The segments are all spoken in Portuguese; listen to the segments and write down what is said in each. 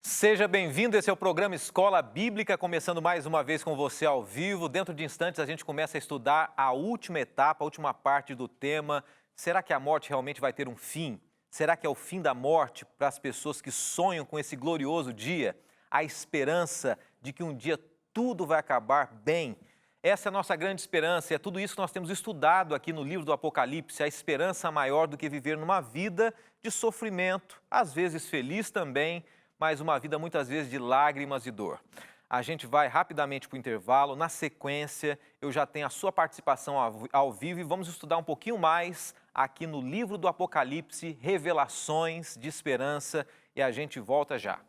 Seja bem-vindo, esse é o programa Escola Bíblica, começando mais uma vez com você ao vivo. Dentro de instantes a gente começa a estudar a última etapa, a última parte do tema. Será que a morte realmente vai ter um fim? Será que é o fim da morte para as pessoas que sonham com esse glorioso dia? A esperança de que um dia tudo vai acabar bem? Essa é a nossa grande esperança, e é tudo isso que nós temos estudado aqui no livro do Apocalipse, a esperança maior do que viver numa vida de sofrimento, às vezes feliz também, mas uma vida muitas vezes de lágrimas e dor. A gente vai rapidamente para o intervalo, na sequência eu já tenho a sua participação ao vivo e vamos estudar um pouquinho mais aqui no livro do Apocalipse, Revelações de Esperança, e a gente volta já.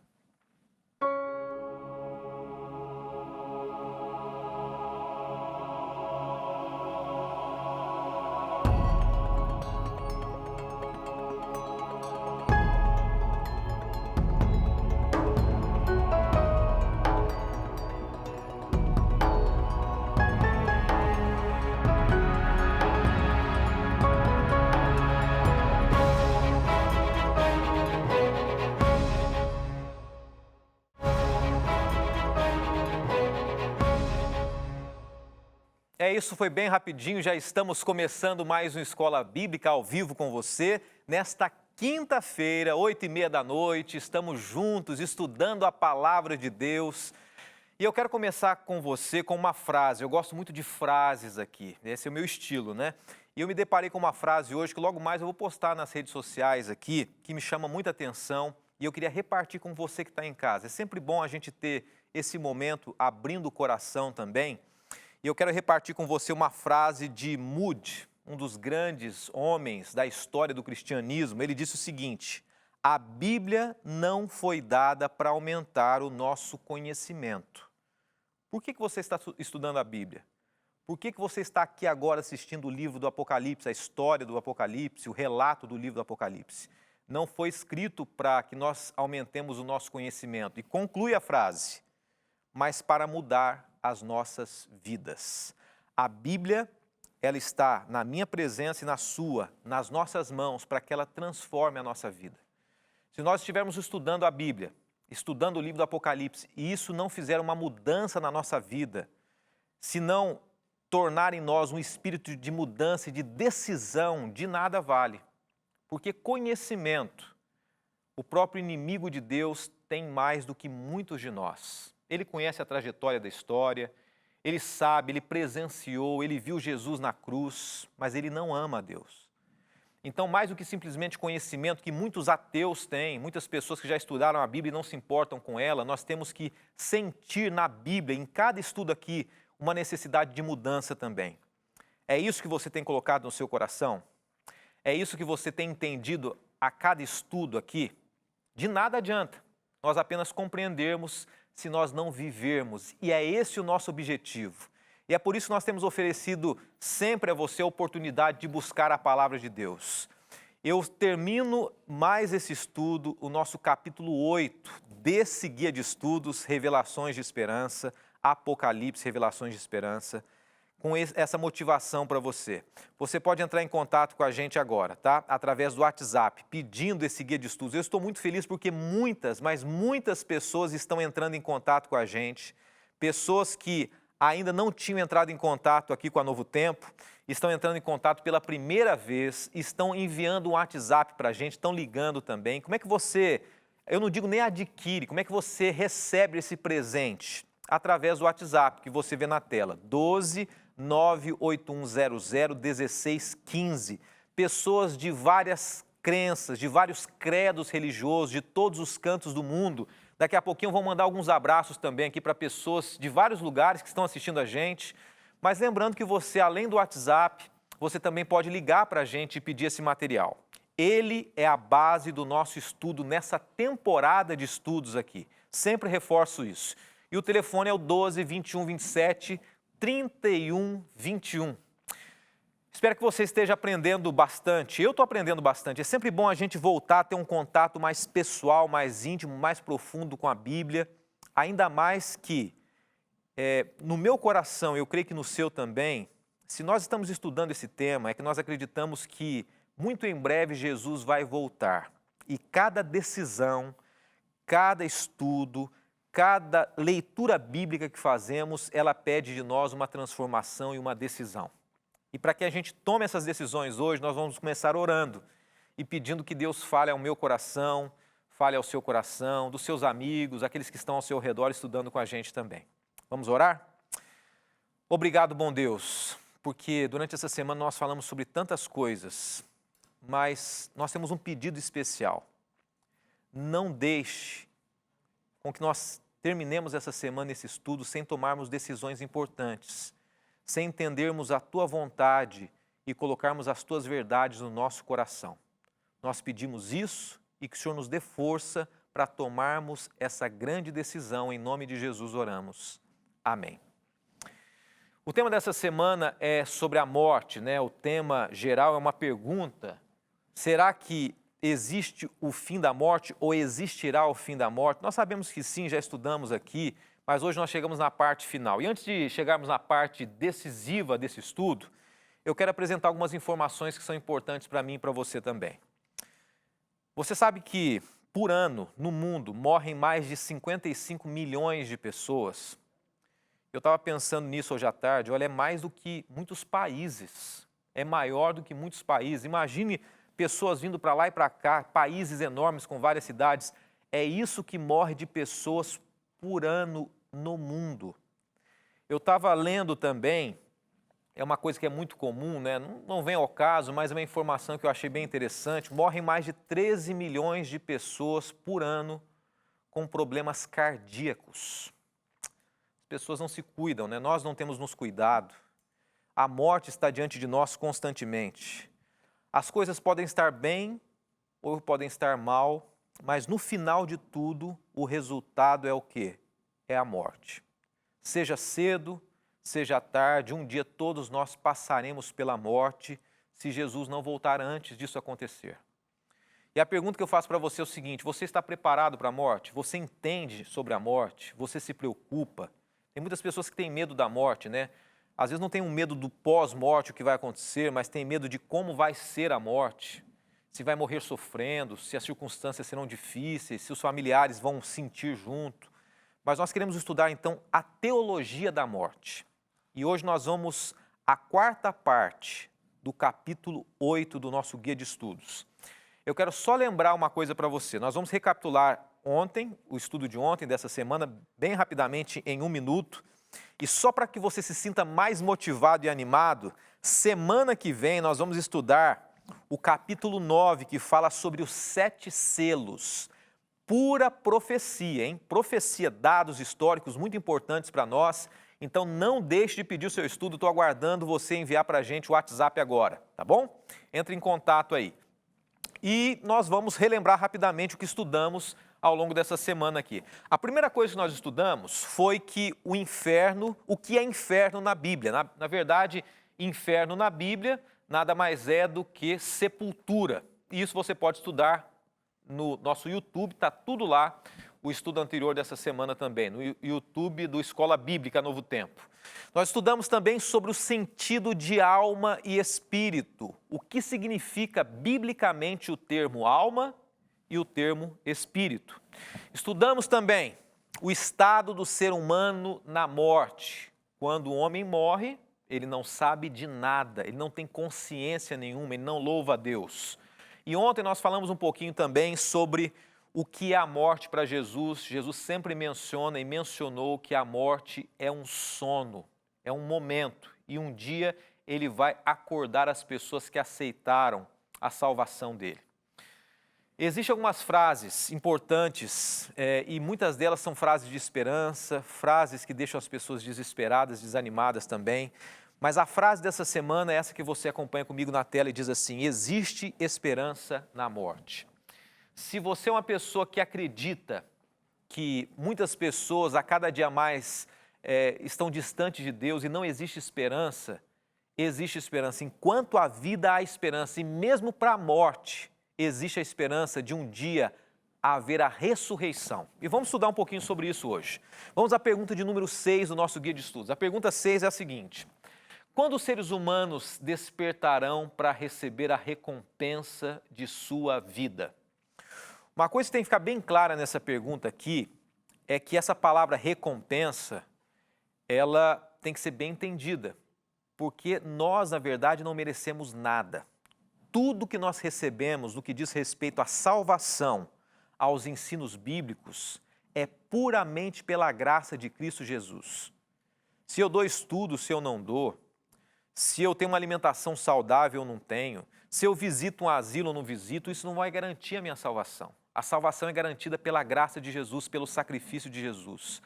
É isso, foi bem rapidinho, já estamos começando mais uma Escola Bíblica ao vivo com você. Nesta quinta-feira, 8h30 da noite, estamos juntos estudando a Palavra de Deus. E eu quero começar com você com uma frase, eu gosto muito de frases aqui, esse é o meu estilo, né? E eu me deparei com uma frase hoje que logo mais eu vou postar nas redes sociais aqui, que me chama muita atenção e eu queria repartir com você que está em casa. É sempre bom a gente ter esse momento abrindo o coração também. E eu quero repartir com você uma frase de Moody, um dos grandes homens da história do cristianismo. Ele disse o seguinte: a Bíblia não foi dada para aumentar o nosso conhecimento. Por que você está estudando a Bíblia? Por que você está aqui agora assistindo o livro do Apocalipse, a história do Apocalipse, o relato do livro do Apocalipse? Não foi escrito para que nós aumentemos o nosso conhecimento. E conclui a frase: mas para mudar as nossas vidas. A Bíblia, ela está na minha presença e na sua, nas nossas mãos, para que ela transforme a nossa vida. Se nós estivermos estudando a Bíblia, estudando o livro do Apocalipse, e isso não fizer uma mudança na nossa vida, se não tornar em nós um espírito de mudança e de decisão, de nada vale. Porque conhecimento, o próprio inimigo de Deus tem mais do que muitos de nós. Ele conhece a trajetória da história, ele sabe, ele presenciou, ele viu Jesus na cruz, mas ele não ama a Deus. Então, mais do que simplesmente conhecimento que muitos ateus têm, muitas pessoas que já estudaram a Bíblia e não se importam com ela, nós temos que sentir na Bíblia, em cada estudo aqui, uma necessidade de mudança também. É isso que você tem colocado no seu coração? É isso que você tem entendido a cada estudo aqui? De nada adianta nós apenas compreendermos se nós não vivermos, e é esse o nosso objetivo. E é por isso que nós temos oferecido sempre a você a oportunidade de buscar a Palavra de Deus. Eu termino mais esse estudo, o nosso capítulo 8 desse guia de estudos, Revelações de Esperança, Apocalipse, Revelações de Esperança, com essa motivação para você. Você pode entrar em contato com a gente agora, tá? Através do WhatsApp, pedindo esse guia de estudos. Eu estou muito feliz porque muitas, mas muitas pessoas estão entrando em contato com a gente. Pessoas que ainda não tinham entrado em contato aqui com a Novo Tempo, estão entrando em contato pela primeira vez, estão enviando um WhatsApp para a gente, estão ligando também. Como é que você, eu não digo nem adquire, como é que você recebe esse presente? Através do WhatsApp que você vê na tela, 12 98100 1615. Pessoas de várias crenças, de vários credos religiosos, de todos os cantos do mundo. Daqui a pouquinho eu vou mandar alguns abraços também aqui para pessoas de vários lugares que estão assistindo a gente. Mas lembrando que você, além do WhatsApp, você também pode ligar para a gente e pedir esse material. Ele é a base do nosso estudo nessa temporada de estudos aqui. Sempre reforço isso. E o telefone é o 12 21 27 31 21. Espero que você esteja aprendendo bastante. Eu estou aprendendo bastante. É sempre bom a gente voltar a ter um contato mais pessoal, mais íntimo, mais profundo com a Bíblia. Ainda mais que, no meu coração, eu creio que no seu também, se nós estamos estudando esse tema, é que nós acreditamos que muito em breve Jesus vai voltar. E cada decisão, cada estudo, cada leitura bíblica que fazemos, ela pede de nós uma transformação e uma decisão. E para que a gente tome essas decisões hoje, nós vamos começar orando e pedindo que Deus fale ao meu coração, fale ao seu coração, dos seus amigos, aqueles que estão ao seu redor estudando com a gente também. Vamos orar? Obrigado, bom Deus, porque durante essa semana nós falamos sobre tantas coisas, mas nós temos um pedido especial. Não deixe com que nós terminemos essa semana esse estudo sem tomarmos decisões importantes, sem entendermos a Tua vontade e colocarmos as Tuas verdades no nosso coração. Nós pedimos isso e que o Senhor nos dê força para tomarmos essa grande decisão. Em nome de Jesus oramos. Amém. O tema dessa semana é sobre a morte, né? O tema geral é uma pergunta: será que existe o fim da morte ou existirá o fim da morte? Nós sabemos que sim, já estudamos aqui, mas hoje nós chegamos na parte final. E antes de chegarmos na parte decisiva desse estudo, eu quero apresentar algumas informações que são importantes para mim e para você também. Você sabe que, por ano, no mundo, morrem mais de 55 milhões de pessoas. Eu estava pensando nisso hoje à tarde, olha, é mais do que muitos países, é maior do que muitos países. Imagine pessoas vindo para lá e para cá, países enormes com várias cidades. É isso que morre de pessoas por ano no mundo. Eu estava lendo também, é uma coisa que é muito comum, né? Não vem ao caso, mas é uma informação que eu achei bem interessante. Morrem mais de 13 milhões de pessoas por ano com problemas cardíacos. As pessoas não se cuidam, né? Nós não temos nos cuidado. A morte está diante de nós constantemente. As coisas podem estar bem ou podem estar mal, mas no final de tudo, o resultado é o quê? É a morte. Seja cedo, seja tarde, um dia todos nós passaremos pela morte se Jesus não voltar antes disso acontecer. E a pergunta que eu faço para você é o seguinte: você está preparado para a morte? Você entende sobre a morte? Você se preocupa? Tem muitas pessoas que têm medo da morte, né? Às vezes não tem um medo do pós-morte, o que vai acontecer, mas tem medo de como vai ser a morte. Se vai morrer sofrendo, se as circunstâncias serão difíceis, se os familiares vão sentir junto. Mas nós queremos estudar, então, a teologia da morte. E hoje nós vamos à quarta parte do capítulo 8 do nosso guia de estudos. Eu quero só lembrar uma coisa para você. Nós vamos recapitular ontem, o estudo de ontem, dessa semana, bem rapidamente, em 1 minuto. E só para que você se sinta mais motivado e animado, semana que vem nós vamos estudar o capítulo 9, que fala sobre os 7 selos. Pura profecia, hein? Profecia, dados históricos muito importantes para nós. Então não deixe de pedir o seu estudo, estou aguardando você enviar para a gente o WhatsApp agora, tá bom? Entre em contato aí. E nós vamos relembrar rapidamente o que estudamos ao longo dessa semana aqui. A primeira coisa que nós estudamos foi que o que é inferno na Bíblia? Na verdade, inferno na Bíblia nada mais é do que sepultura. E isso você pode estudar no nosso YouTube, está tudo lá, o estudo anterior dessa semana também, no YouTube do Escola Bíblica Novo Tempo. Nós estudamos também sobre o sentido de alma e espírito, o que significa biblicamente o termo alma e o termo espírito. Estudamos também o estado do ser humano na morte. Quando o homem morre, ele não sabe de nada, ele não tem consciência nenhuma, ele não louva a Deus. E ontem nós falamos um pouquinho também sobre o que é a morte para Jesus. Jesus sempre menciona e mencionou que a morte é um sono, é um momento. E um dia ele vai acordar as pessoas que aceitaram a salvação dele. Existem algumas frases importantes e muitas delas são frases de esperança, frases que deixam as pessoas desesperadas, desanimadas também. Mas a frase dessa semana é essa que você acompanha comigo na tela e diz assim: existe esperança na morte. Se você é uma pessoa que acredita que muitas pessoas a cada dia mais estão distantes de Deus e não existe esperança, existe esperança. Enquanto há vida, há esperança. E mesmo para a morte, existe a esperança de um dia haver a ressurreição. E vamos estudar um pouquinho sobre isso hoje. Vamos à pergunta de número 6 do nosso guia de estudos. A pergunta 6 é a seguinte: quando os seres humanos despertarão para receber a recompensa de sua vida? Uma coisa que tem que ficar bem clara nessa pergunta aqui é que essa palavra recompensa, ela tem que ser bem entendida, porque nós, na verdade, não merecemos nada. Tudo que nós recebemos no que diz respeito à salvação, aos ensinos bíblicos, é puramente pela graça de Cristo Jesus. Se eu dou estudo, se eu não dou, se eu tenho uma alimentação saudável ou não tenho, se eu visito um asilo ou não visito, isso não vai garantir a minha salvação. A salvação é garantida pela graça de Jesus, pelo sacrifício de Jesus.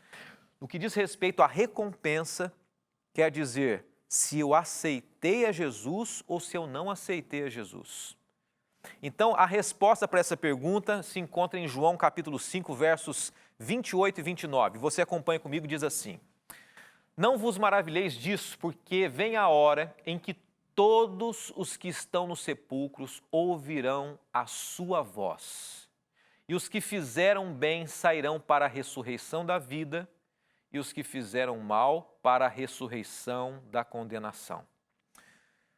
No que diz respeito à recompensa, quer dizer se eu aceitei a Jesus ou se eu não aceitei a Jesus. Então, a resposta para essa pergunta se encontra em João capítulo 5, versos 28 e 29. Você acompanha comigo, diz assim: Não vos maravilheis disso, porque vem a hora em que todos os que estão nos sepulcros ouvirão a sua voz. E os que fizeram bem sairão para a ressurreição da vida, e os que fizeram mal para a ressurreição da condenação.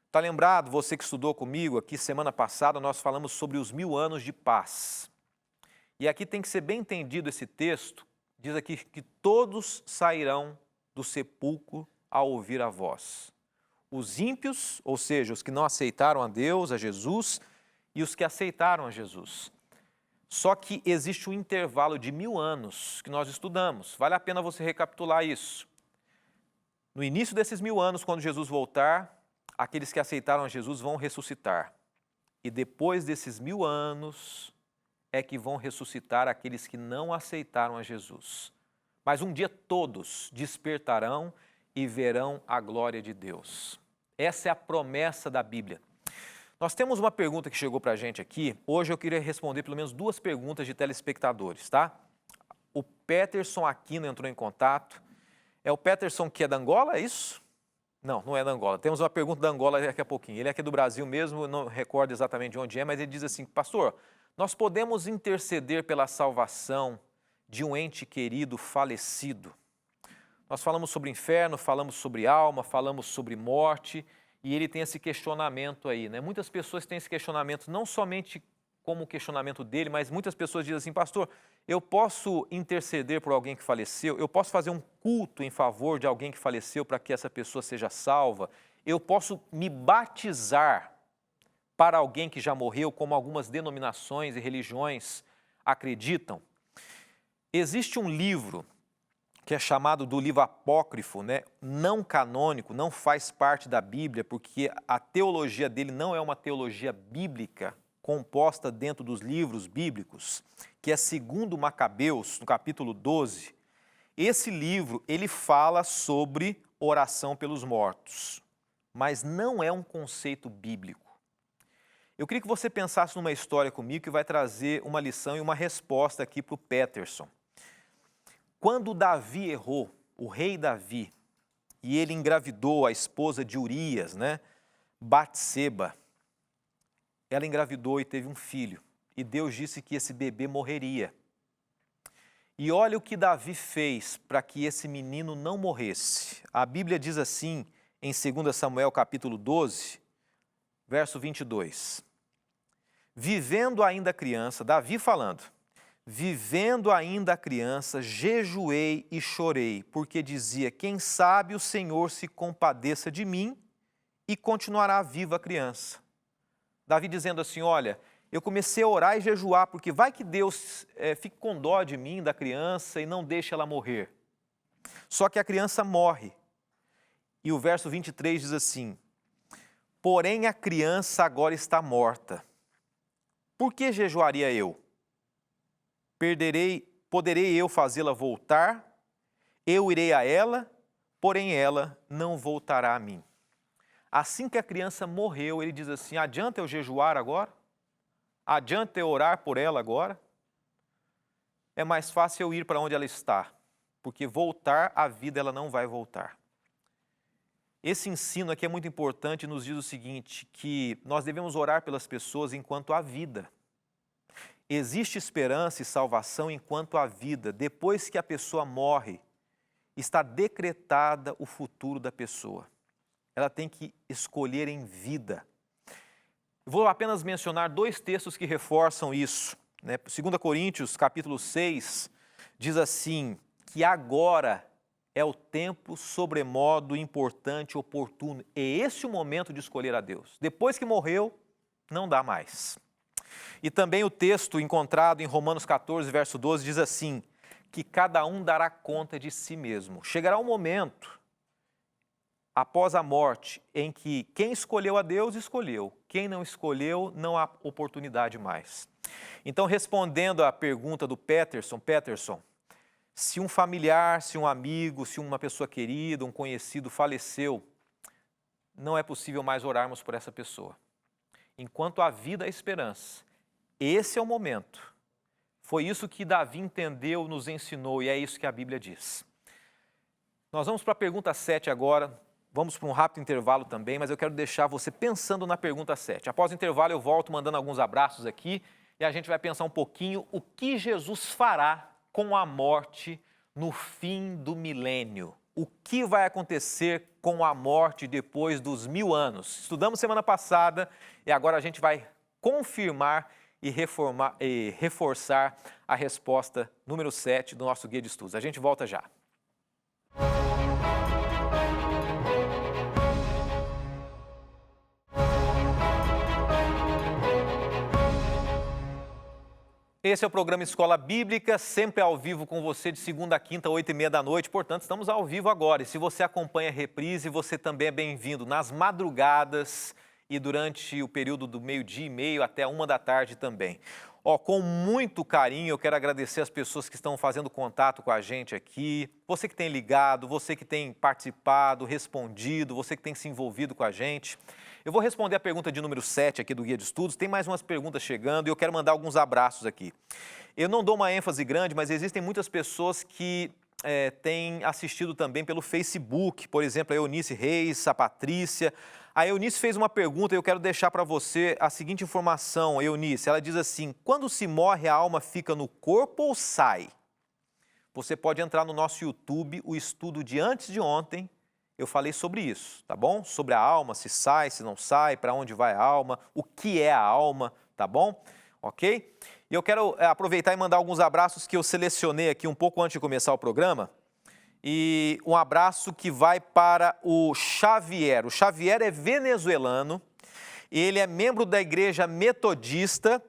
Está lembrado, você que estudou comigo aqui semana passada, nós falamos sobre os 1000 anos de paz. E aqui tem que ser bem entendido esse texto, diz aqui que todos sairão do sepulcro ao ouvir a voz. Os ímpios, ou seja, os que não aceitaram a Deus, a Jesus, e os que aceitaram a Jesus. Só que existe um intervalo de 1000 anos que nós estudamos. Vale a pena você recapitular isso. No início desses 1000 anos, quando Jesus voltar, aqueles que aceitaram a Jesus vão ressuscitar. E depois desses 1000 anos é que vão ressuscitar aqueles que não aceitaram a Jesus. Mas um dia todos despertarão e verão a glória de Deus. Essa é a promessa da Bíblia. Nós temos uma pergunta que chegou para a gente aqui. Hoje eu queria responder pelo menos 2 perguntas de telespectadores, tá? O Peterson Aquino entrou em contato. É o Peterson que é da Angola, é isso? Não, não é da Angola. Temos uma pergunta da Angola daqui a pouquinho. Ele é aqui do Brasil mesmo, não recordo exatamente de onde é, mas ele diz assim: Pastor, nós podemos interceder pela salvação de um ente querido falecido? Nós falamos sobre inferno, falamos sobre alma, falamos sobre morte, e ele tem esse questionamento aí, né? Muitas pessoas têm esse questionamento, não somente como o questionamento dele, mas muitas pessoas dizem assim: pastor, eu posso interceder por alguém que faleceu? Eu posso fazer um culto em favor de alguém que faleceu para que essa pessoa seja salva? Eu posso me batizar para alguém que já morreu, como algumas denominações e religiões acreditam? Existe um livro que é chamado do livro apócrifo, né? Não canônico, não faz parte da Bíblia, porque a teologia dele não é uma teologia bíblica composta dentro dos livros bíblicos, que é segundo Macabeus, no capítulo 12. Esse livro, ele fala sobre oração pelos mortos, mas não é um conceito bíblico. Eu queria que você pensasse numa história comigo que vai trazer uma lição e uma resposta aqui para o Peterson. Quando Davi errou, o rei Davi, e ele engravidou a esposa de Urias, né, Batseba, ela engravidou e teve um filho, e Deus disse que esse bebê morreria. E olha o que Davi fez para que esse menino não morresse. A Bíblia diz assim, em 2 Samuel capítulo 12, verso 22. Vivendo ainda criança, Davi falando, vivendo ainda a criança, jejuei e chorei, porque dizia: quem sabe o Senhor se compadeça de mim e continuará viva a criança. Davi dizendo assim: olha, eu comecei a orar e jejuar, porque vai que Deus fique com dó de mim, da criança, e não deixe ela morrer. Só que a criança morre. E o verso 23 diz assim: porém a criança agora está morta. Por que jejuaria eu? Poderei eu fazê-la voltar? Eu irei a ela, porém ela não voltará a mim. Assim que a criança morreu, ele diz assim: adianta eu jejuar agora? Adianta eu orar por ela agora? É mais fácil eu ir para onde ela está, porque voltar à vida ela não vai voltar. Esse ensino aqui é muito importante e nos diz o seguinte, que nós devemos orar pelas pessoas enquanto há vida. Existe esperança e salvação enquanto há vida. Depois que a pessoa morre, está decretada o futuro da pessoa. Ela tem que escolher em vida. Vou apenas mencionar 2 textos que reforçam isso. né? 2 Coríntios, capítulo 6, diz assim, que agora é o tempo sobremodo importante, oportuno. É esse o momento de escolher a Deus. Depois que morreu, não dá mais. E também o texto encontrado em Romanos 14, verso 12, diz assim, que cada um dará conta de si mesmo. Chegará um momento, após a morte, em que quem escolheu a Deus, escolheu. Quem não escolheu, não há oportunidade mais. Então, respondendo à pergunta do Peterson, se um familiar, se um amigo, se uma pessoa querida, um conhecido faleceu, não é possível mais orarmos por essa pessoa. Enquanto há vida, há esperança. Esse é o momento. Foi isso que Davi entendeu, nos ensinou, e é isso que a Bíblia diz. Nós vamos para a pergunta 7 agora, vamos para um rápido intervalo também, mas eu quero deixar você pensando na pergunta 7. Após o intervalo eu volto mandando alguns abraços aqui, e a gente vai pensar um pouquinho o que Jesus fará com a morte no fim do milênio. O que vai acontecer com a morte depois dos 1000 anos? Estudamos semana passada e agora a gente vai confirmar e reforçar a resposta número 7 do nosso guia de estudos. A gente volta já. Esse é o programa Escola Bíblica, sempre ao vivo com você de segunda a quinta, 8h30 da noite. Portanto, estamos ao vivo agora. E se você acompanha a reprise, você também é bem-vindo nas madrugadas e durante o período do 12h30 até 1 da tarde também. Com muito carinho, eu quero agradecer as pessoas que estão fazendo contato com a gente aqui, você que tem ligado, você que tem participado, respondido, você que tem se envolvido com a gente. Eu vou responder a pergunta de número 7 aqui do Guia de Estudos, tem mais umas perguntas chegando e eu quero mandar alguns abraços aqui. Eu não dou uma ênfase grande, mas existem muitas pessoas que têm assistido também pelo Facebook, por exemplo, a Eunice Reis, a Patrícia. A Eunice fez uma pergunta e eu quero deixar para você a seguinte informação, Eunice. Ela diz assim, quando se morre a alma fica no corpo ou sai? Você pode entrar no nosso YouTube, o estudo de antes de ontem, eu falei sobre isso, tá bom? Sobre a alma, se sai, se não sai, para onde vai a alma, o que é a alma, tá bom? Ok? E eu quero aproveitar e mandar alguns abraços que eu selecionei aqui um pouco antes de começar o programa. E um abraço que vai para o Xavier. O Xavier é venezuelano, ele é membro da Igreja Metodista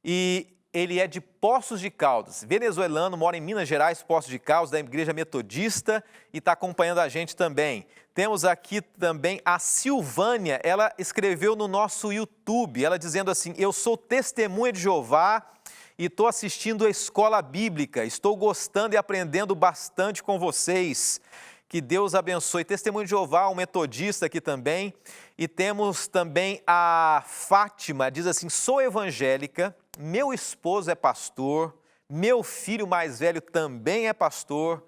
e ele é de Poços de Caldas. Venezuelano, mora em Minas Gerais, Poços de Caldas, da Igreja Metodista e está acompanhando a gente também. Temos aqui também a Silvânia, ela escreveu no nosso YouTube, ela dizendo assim, eu sou testemunha de Jeová e estou assistindo a Escola Bíblica, estou gostando e aprendendo bastante com vocês. Que Deus abençoe. Testemunho de Jeová, um metodista aqui também. E temos também a Fátima, diz assim, sou evangélica, meu esposo é pastor, meu filho mais velho também é pastor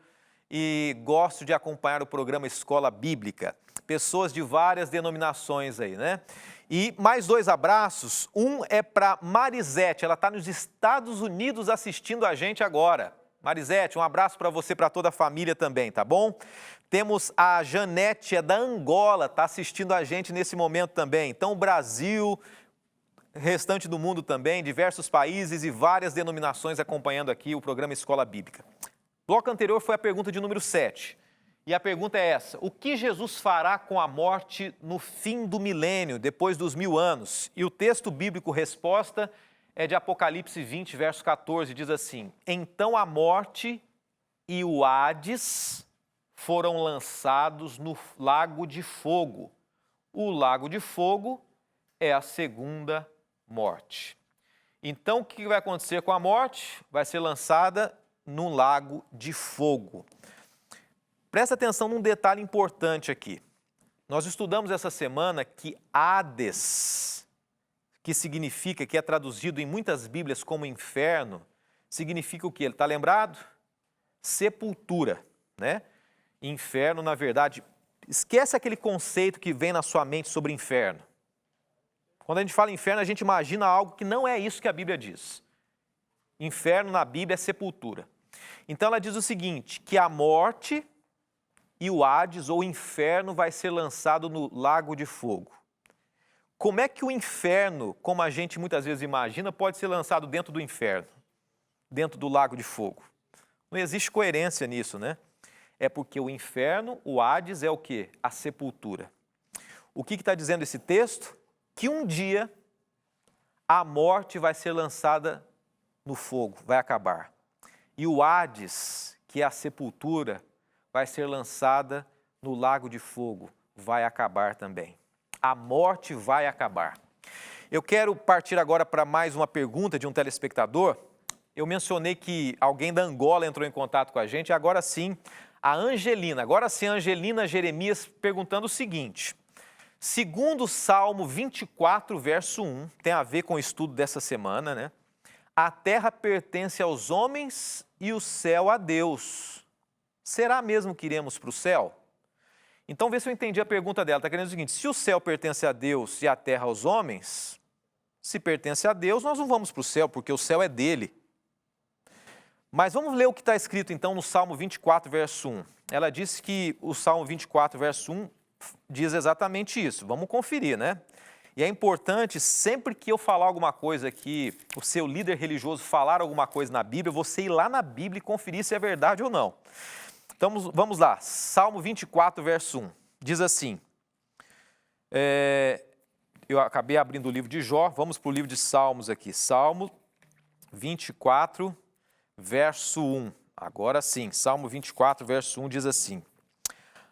e gosto de acompanhar o programa Escola Bíblica. Pessoas de várias denominações aí, né? E mais 2 abraços, um é para Marisete, ela está nos Estados Unidos assistindo a gente agora. Marisete, um abraço para você e para toda a família também, tá bom? Temos a Janete, é da Angola, está assistindo a gente nesse momento também. Então, o Brasil, restante do mundo também, diversos países e várias denominações acompanhando aqui o programa Escola Bíblica. O bloco anterior foi a pergunta de número 7. E a pergunta é essa, o que Jesus fará com a morte no fim do milênio, depois dos 1000 anos? E o texto bíblico resposta é de Apocalipse 20, verso 14, diz assim, então a morte e o Hades foram lançados no lago de fogo. O lago de fogo é a segunda morte. Então, o que vai acontecer com a morte? Vai ser lançada no lago de fogo. Presta atenção num detalhe importante aqui. Nós estudamos essa semana que Hades, que significa, que é traduzido em muitas Bíblias como inferno, significa o quê? Ele está lembrado? Sepultura, né? Inferno, na verdade, esquece aquele conceito que vem na sua mente sobre inferno. Quando a gente fala inferno, a gente imagina algo que não é isso que a Bíblia diz. Inferno na Bíblia é sepultura. Então ela diz o seguinte, que a morte e o Hades, ou inferno, vai ser lançado no lago de fogo. Como é que o inferno, como a gente muitas vezes imagina, pode ser lançado dentro do inferno, dentro do lago de fogo? Não existe coerência nisso, né? É porque o inferno, o Hades, é o quê? A sepultura. O que está dizendo esse texto? Que um dia a morte vai ser lançada no fogo, vai acabar. E o Hades, que é a sepultura, vai ser lançada no lago de fogo, vai acabar também. A morte vai acabar. Eu quero partir agora para mais uma pergunta de um telespectador. Eu mencionei que alguém da Angola entrou em contato com a gente, agora sim, a Angelina Jeremias perguntando o seguinte: segundo o Salmo 24, verso 1, tem a ver com o estudo dessa semana, né? A terra pertence aos homens e o céu a Deus. Será mesmo que iremos para o céu? Então, vê se eu entendi a pergunta dela. Está querendo dizer o seguinte: se o céu pertence a Deus e a terra aos homens, se pertence a Deus, nós não vamos para o céu, porque o céu é dele. Mas vamos ler o que está escrito, então, no Salmo 24, verso 1. Ela disse que o Salmo 24, verso 1 diz exatamente isso. Vamos conferir, né? E é importante, sempre que eu falar alguma coisa aqui, o seu líder religioso falar alguma coisa na Bíblia, você ir lá na Bíblia e conferir se é verdade ou não. Então, vamos lá. Salmo 24, verso 1. Diz assim, eu acabei abrindo o livro de Jó, vamos para o livro de Salmos aqui. Salmo 24, verso 1. Agora sim, Salmo 24, verso 1 diz assim: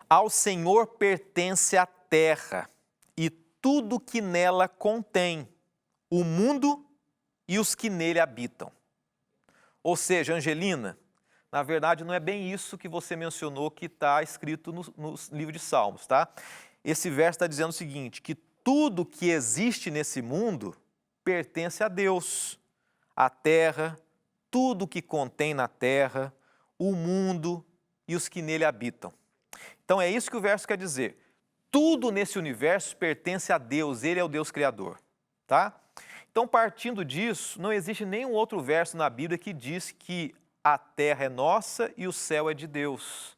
ao Senhor pertence a terra e tudo que nela contém, o mundo e os que nele habitam. Ou seja, Angelina, na verdade não é bem isso que você mencionou que está escrito no livro de Salmos, tá? Esse verso está dizendo o seguinte, que tudo que existe nesse mundo pertence a Deus. A terra, tudo que contém na terra, o mundo e os que nele habitam. Então é isso que o verso quer dizer. Tudo nesse universo pertence a Deus, Ele é o Deus Criador, tá? Então, partindo disso, não existe nenhum outro verso na Bíblia que diz que a terra é nossa e o céu é de Deus.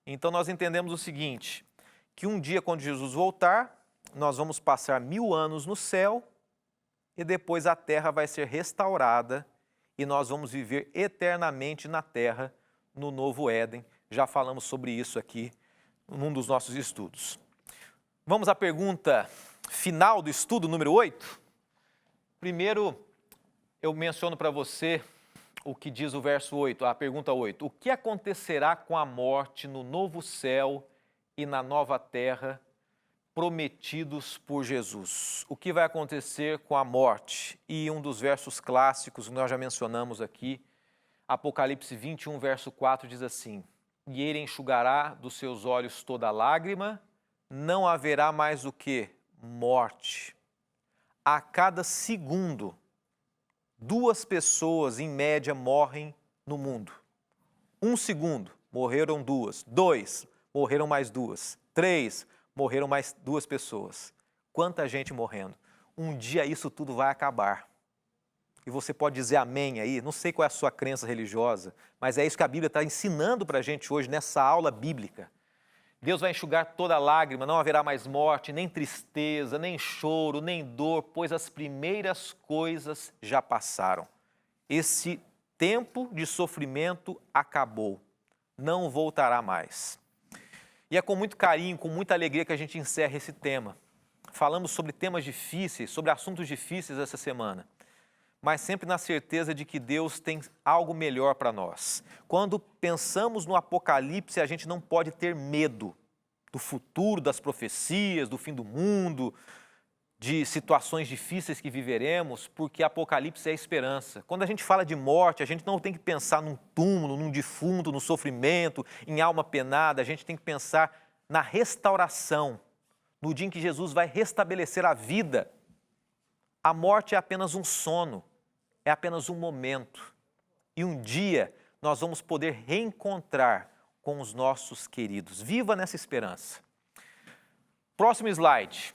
Então, nós entendemos o seguinte, que um dia, quando Jesus voltar, nós vamos passar 1000 anos no céu e depois a terra vai ser restaurada e nós vamos viver eternamente na terra, no novo Éden. Já falamos sobre isso aqui num dos nossos estudos. Vamos à pergunta final do estudo, número 8. Primeiro, eu menciono para você o que diz o verso 8, a pergunta 8. O que acontecerá com a morte no novo céu e na nova terra prometidos por Jesus? O que vai acontecer com a morte? E um dos versos clássicos que nós já mencionamos aqui, Apocalipse 21, verso 4, diz assim: e ele enxugará dos seus olhos toda lágrima, não haverá mais o que? Morte. A cada segundo, 2 pessoas, em média, morrem no mundo. 1 segundo, morreram 2. 2, morreram mais 2. 3, morreram mais 2 pessoas. Quanta gente morrendo. Um dia isso tudo vai acabar. E você pode dizer amém aí, não sei qual é a sua crença religiosa, mas é isso que a Bíblia está ensinando para a gente hoje, nessa aula bíblica. Deus vai enxugar toda lágrima, não haverá mais morte, nem tristeza, nem choro, nem dor, pois as primeiras coisas já passaram. Esse tempo de sofrimento acabou, não voltará mais. E é com muito carinho, com muita alegria que a gente encerra esse tema. Falamos sobre temas difíceis, sobre assuntos difíceis essa semana, mas sempre na certeza de que Deus tem algo melhor para nós. Quando pensamos no Apocalipse, a gente não pode ter medo do futuro, das profecias, do fim do mundo, de situações difíceis que viveremos, porque Apocalipse é a esperança. Quando a gente fala de morte, a gente não tem que pensar num túmulo, num defunto, no sofrimento, em alma penada, a gente tem que pensar na restauração, no dia em que Jesus vai restabelecer a vida. A morte é apenas um sono, é apenas um momento. E um dia nós vamos poder reencontrar com os nossos queridos. Viva nessa esperança. Próximo slide.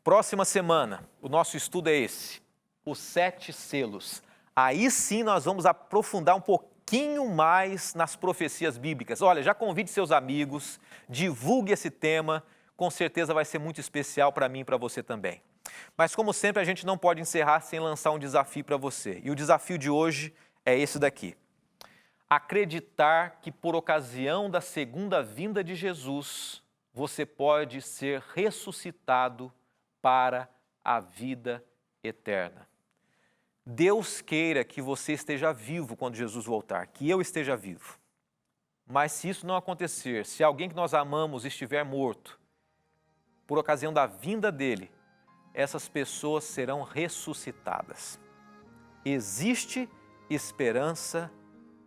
Próxima semana, o nosso estudo é esse, os 7 selos. Aí sim nós vamos aprofundar um pouquinho mais nas profecias bíblicas. Olha, já convide seus amigos, divulgue esse tema, com certeza vai ser muito especial para mim e para você também. Mas como sempre, a gente não pode encerrar sem lançar um desafio para você. E o desafio de hoje é esse daqui: acreditar que por ocasião da segunda vinda de Jesus, você pode ser ressuscitado para a vida eterna. Deus queira que você esteja vivo quando Jesus voltar, que eu esteja vivo. Mas se isso não acontecer, se alguém que nós amamos estiver morto, por ocasião da vinda dele, essas pessoas serão ressuscitadas. Existe esperança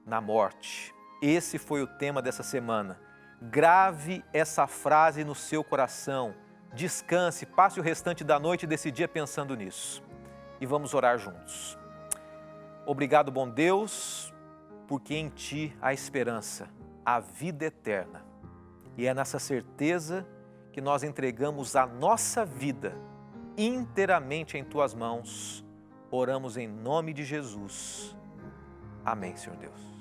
na morte. Esse foi o tema dessa semana. Grave essa frase no seu coração. Descanse, passe o restante da noite desse dia pensando nisso. E vamos orar juntos. Obrigado, bom Deus, porque em Ti há esperança, a vida eterna. E é nessa certeza que nós entregamos a nossa vida inteiramente em Tuas mãos. Oramos em nome de Jesus. Amém, Senhor Deus.